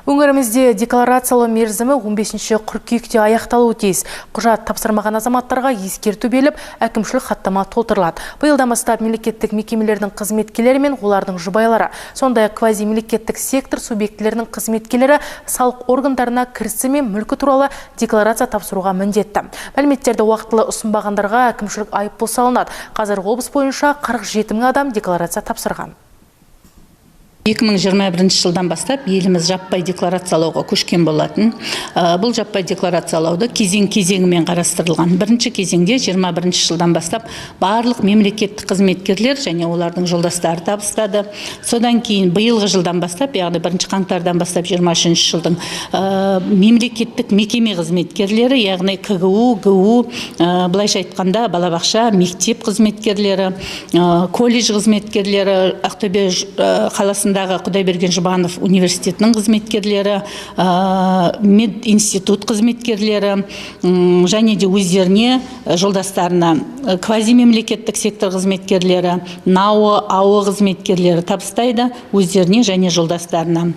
Өңірімізде декларациялау мерзімі 15 қыркүйекте аяқталуы тиіс. Құжат тапсырмаған азаматтарға ескерту беріліп, әкімшілік хаттама толтырылады. Биылдан бастап мемлекеттік мекемелердің қызметкерлері мен олардың жұбайлары, сондай-ақ квазимемлекеттік сектор субъектілерінің қызметкерлері салық органдарына кірісі мен мүлкі туралы декларация тапсыруға міндетті. Мәліметтерді уақытылы ұсынбағандарға әкімшілік айыппұл салынады. Қазір облыс бойынша 47 мың адам декларация тапсырған. 2021 жылдан бастап еліміз жаппай декларациялауға көшкен болатын. Бұл жаппай декларациялауды кезең-кезеңімен қарастырылған. Бірінші кезеңде 21 жылдан бастап барлық мемлекеттік қызметкерлер және олардың жолдастары табыстады. Содан кейін биылғы жылдан бастап, яғни 1 қаңтардан бастап 23 жылдың мемлекеттік мекеме қызметкерлері, яғни КГУ, ГУ, былайша айтқанда балабақша, мектеп қызметкерлері, колледж қызметкерлері, Ақтөбе қаласында Құдайберген Жұбанов университетінің қызметкерлері, мединститут қызметкерлері және де өздеріне жолдастарына квазимемлекеттік сектор қызметкерлері, НАО, АО қызметкерлері табыстайды өздеріне және жолдастарына.